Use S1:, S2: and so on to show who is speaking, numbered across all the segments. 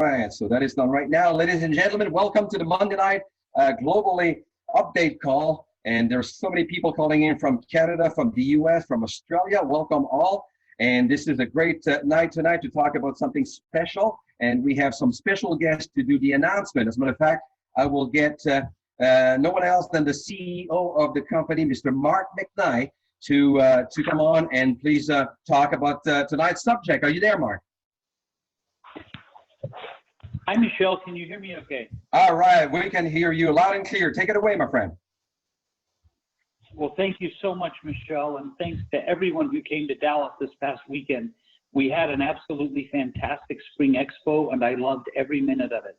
S1: Right, so that is done right now. Ladies and gentlemen, welcome to the Monday night Globallee update call. And there's so many people calling in from Canada, from the US, from Australia. Welcome all. And this is a great night tonight to talk about something special. And we have some special guests to do the announcement. As a matter of fact, I will get no one else than the CEO of the company, Mr. Mark McKnight, to come on and please talk about tonight's subject. Are you there, Mark?
S2: Hi, Michelle. Can you hear me okay?
S1: All right. We can hear you loud and clear. Take it away, my friend.
S2: Well, thank you so much, Michelle, and thanks to everyone who came to Dallas this past weekend. We had an absolutely fantastic Spring Expo, and I loved every minute of it.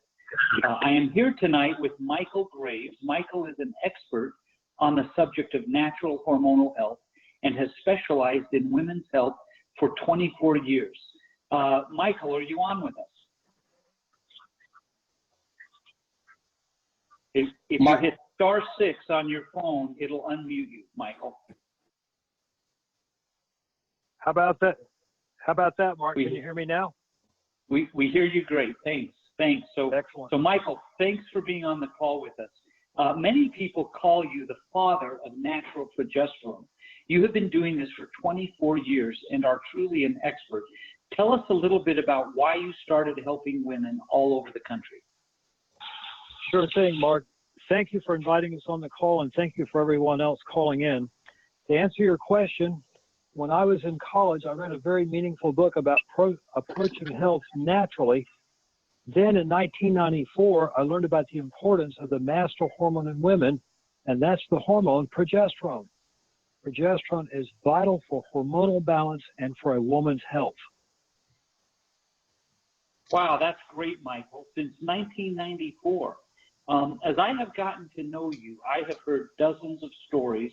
S2: I am here tonight with Michael Graves. Michael is an expert on the subject of natural hormonal health and has specialized in women's health for 24 years. Michael, are you on with us? If you hit *6 on your phone, it'll unmute you, Michael.
S3: How about that? How about that, Mark? Can you hear me now?
S2: We hear you great. Thanks. So,
S3: excellent.
S2: So Michael, thanks for being on the call with us. Many people call you the father of natural progesterone. You have been doing this for 24 years and are truly an expert. Tell us a little bit about why you started helping women all over the country.
S3: Sure thing, Mark. Thank you for inviting us on the call, and thank you for everyone else calling in. To answer your question, when I was in college, I read a very meaningful book about approaching health naturally. Then in 1994, I learned about the importance of the master hormone in women, and that's the hormone progesterone. Progesterone is vital for hormonal balance and for a woman's health.
S2: Wow, that's great, Michael. Since 1994. As I have gotten to know you, I have heard dozens of stories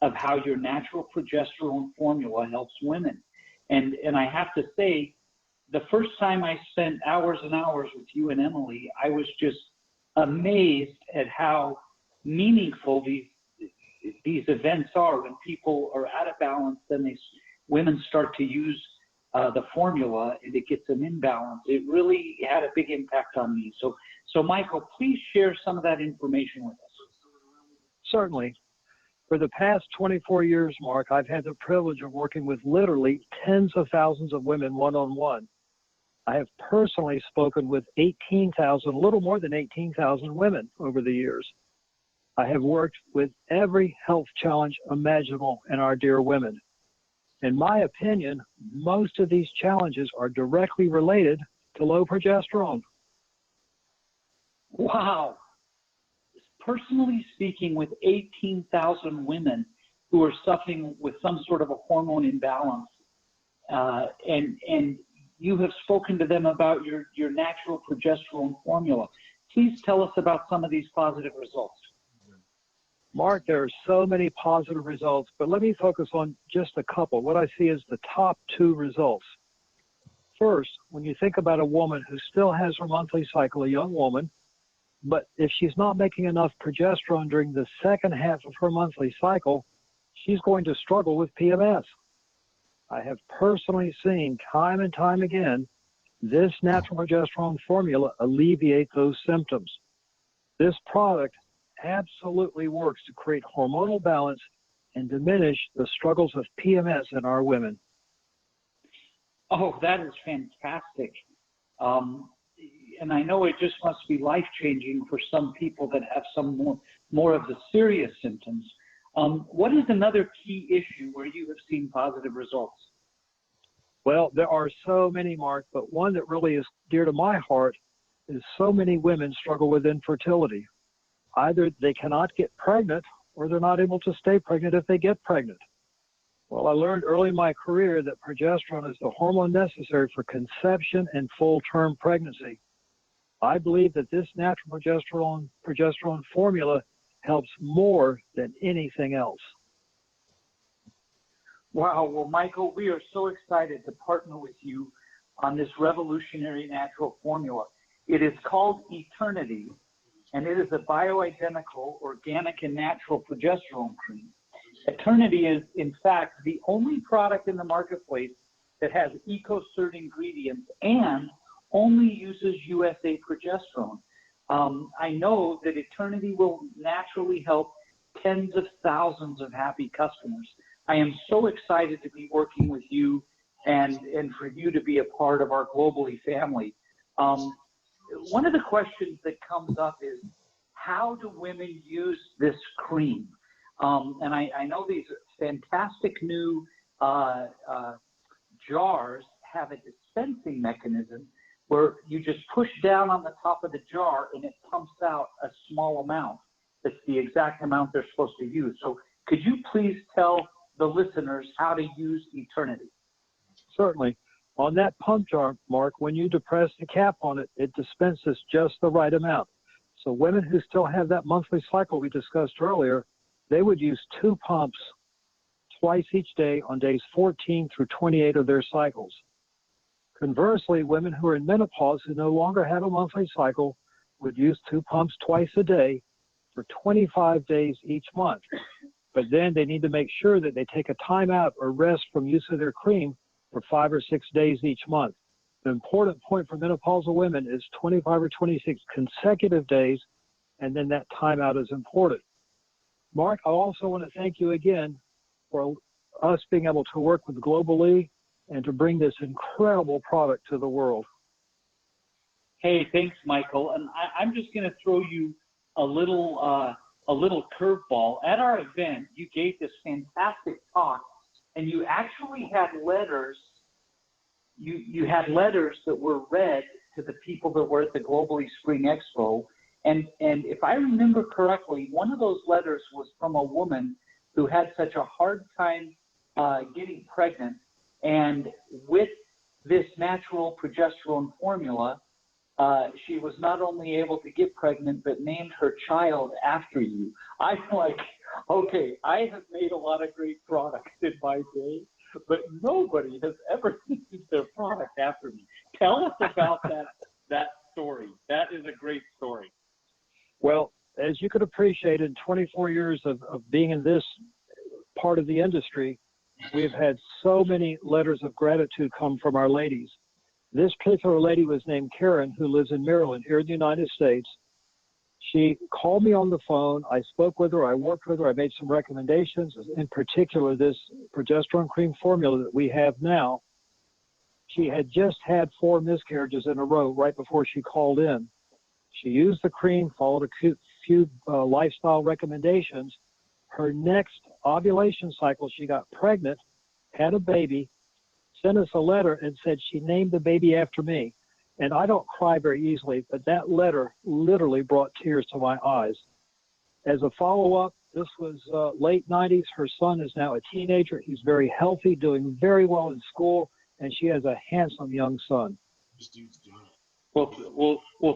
S2: of how your natural progesterone formula helps women. And I have to say, the first time I spent hours and hours with you and Emily, I was just amazed at how meaningful these events are. When people are out of balance, then women start to use the formula and it gets them in balance. It really had a big impact on me. So Michael, please share some of that information with us.
S3: Certainly. For the past 24 years, Mark, I've had the privilege of working with literally tens of thousands of women one-on-one. I have personally spoken with 18,000, a little more than 18,000 women over the years. I have worked with every health challenge imaginable in our dear women. In my opinion, most of these challenges are directly related to low progesterone.
S2: Wow. Personally speaking, with 18,000 women who are suffering with some sort of a hormone imbalance, and you have spoken to them about your natural progesterone formula. Please tell us about some of these positive results.
S3: Mark, there are so many positive results, but let me focus on just a couple. What I see is the top 2 results. First, when you think about a woman who still has her monthly cycle, a young woman, but if she's not making enough progesterone during the second half of her monthly cycle, she's going to struggle with PMS. I have personally seen time and time again, this natural progesterone formula alleviate those symptoms. This product absolutely works to create hormonal balance and diminish the struggles of PMS in our women.
S2: Oh, that is fantastic. And I know it just must be life-changing for some people that have some more of the serious symptoms. What is another key issue where you have seen positive results?
S3: Well, there are so many, Mark, but one that really is dear to my heart is so many women struggle with infertility. Either they cannot get pregnant or they're not able to stay pregnant if they get pregnant. Well, I learned early in my career that progesterone is the hormone necessary for conception and full-term pregnancy. I believe that this natural progesterone formula helps more than anything else.
S2: Wow. Well, Michael, we are so excited to partner with you on this revolutionary natural formula. It is called Eternity, and it is a bioidentical, organic, and natural progesterone cream. Eternity is, in fact, the only product in the marketplace that has EcoCert ingredients and only uses USA progesterone. I know that Eternity will naturally help tens of thousands of happy customers. I am so excited to be working with you and for you to be a part of our Globallee family. One of the questions that comes up is, how do women use this cream? And I know these fantastic new jars have a dispensing mechanism where you just push down on the top of the jar and it pumps out a small amount. That's the exact amount they're supposed to use. So could you please tell the listeners how to use Eternity?
S3: Certainly. On that pump jar, Mark, when you depress the cap on it, it dispenses just the right amount. So women who still have that monthly cycle we discussed earlier, they would use 2 pumps twice each day on days 14 through 28 of their cycles. Conversely, women who are in menopause who no longer have a monthly cycle would use 2 pumps twice a day for 25 days each month. But then they need to make sure that they take a time out or rest from use of their cream for 5 or 6 days each month. The important point for menopausal women is 25 or 26 consecutive days, and then that timeout is important. Mark, I also want to thank you again for us being able to work with Globallee and to bring this incredible product to the world.
S2: Hey, thanks, Michael. And I'm just going to throw you a little curveball. At our event, you gave this fantastic talk, and you actually had letters. You had letters that were read to the people that were at the Globallee Spring Expo. And if I remember correctly, one of those letters was from a woman who had such a hard time getting pregnant. And with this natural progesterone formula, she was not only able to get pregnant, but named her child after you. I'm like, okay, I have made a lot of great products in my day, but nobody has ever named their product after me. Tell us about that story. That is a great story.
S3: Well, as you could appreciate, in 24 years of being in this part of the industry, we've had so many letters of gratitude come from our ladies. This particular lady was named Karen, who lives in Maryland here in the United States. She called me on the phone. I spoke with her. I worked with her. I made some recommendations, in particular this progesterone cream formula that we have now. She had just had 4 miscarriages in a row right before she called in. She used the cream, followed a few lifestyle recommendations. Her next ovulation cycle, she got pregnant, had a baby, sent us a letter and said she named the baby after me. And I don't cry very easily, but that letter literally brought tears to my eyes. As a follow-up, this was late 90s. Her son is now a teenager. He's very healthy, doing very well in school, and she has a handsome young son.
S2: Well,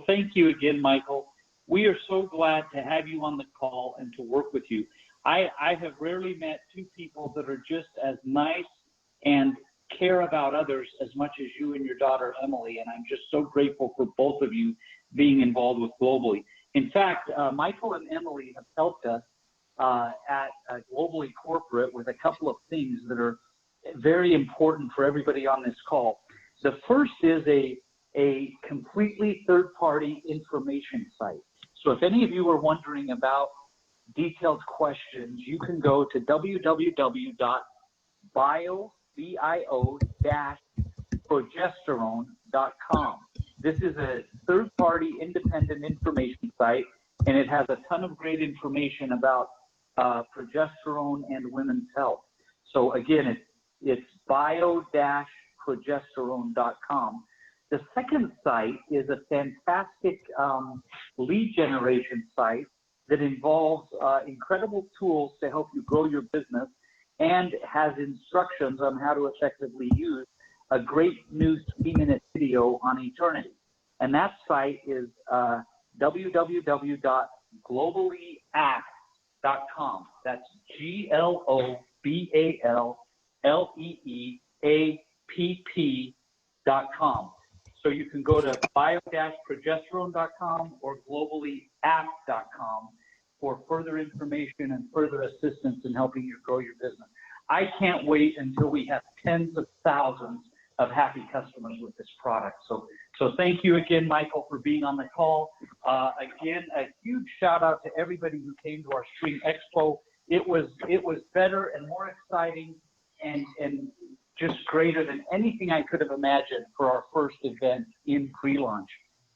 S2: thank you again, Michael. We are so glad to have you on the call and to work with you. I have rarely met 2 people that are just as nice and care about others as much as you and your daughter, Emily, and I'm just so grateful for both of you being involved with Globallee. In fact, Michael and Emily have helped us at Globallee Corporate with a couple of things that are very important for everybody on this call. The first is a completely third-party information site. So if any of you are wondering about detailed questions, you can go to bio-progesterone.com. This is a third-party independent information site, and it has a ton of great information about progesterone and women's health. So again, it's bio-progesterone.com. The second site is a fantastic lead generation site that involves incredible tools to help you grow your business and has instructions on how to effectively use a great new 3-minute video on Eternity. And that site is www.globalleeapp.com. That's GLOBALLEEAPP.com. So you can go to bio-progesterone.com or globalleeapp.com for further information and further assistance in helping you grow your business. I can't wait until we have tens of thousands of happy customers with this product. So So thank you again, Michael, for being on the call. Again, a huge shout out to everybody who came to our Spring Expo. It was better and more exciting and just greater than anything I could have imagined for our first event in pre-launch.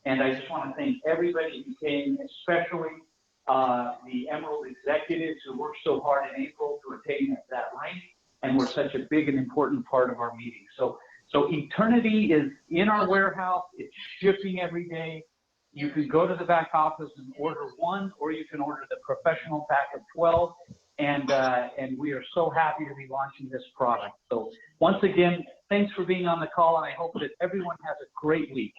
S2: And I just want to thank everybody who came, especially the Emerald executives who worked so hard in April to attain that rank and were such a big and important part of our meeting. So Eternity is in our warehouse. It's shipping every day. You can go to the back office and order one, or you can order the professional pack of 12. And we are so happy to be launching this product. So once again, thanks for being on the call, and I hope that everyone has a great week.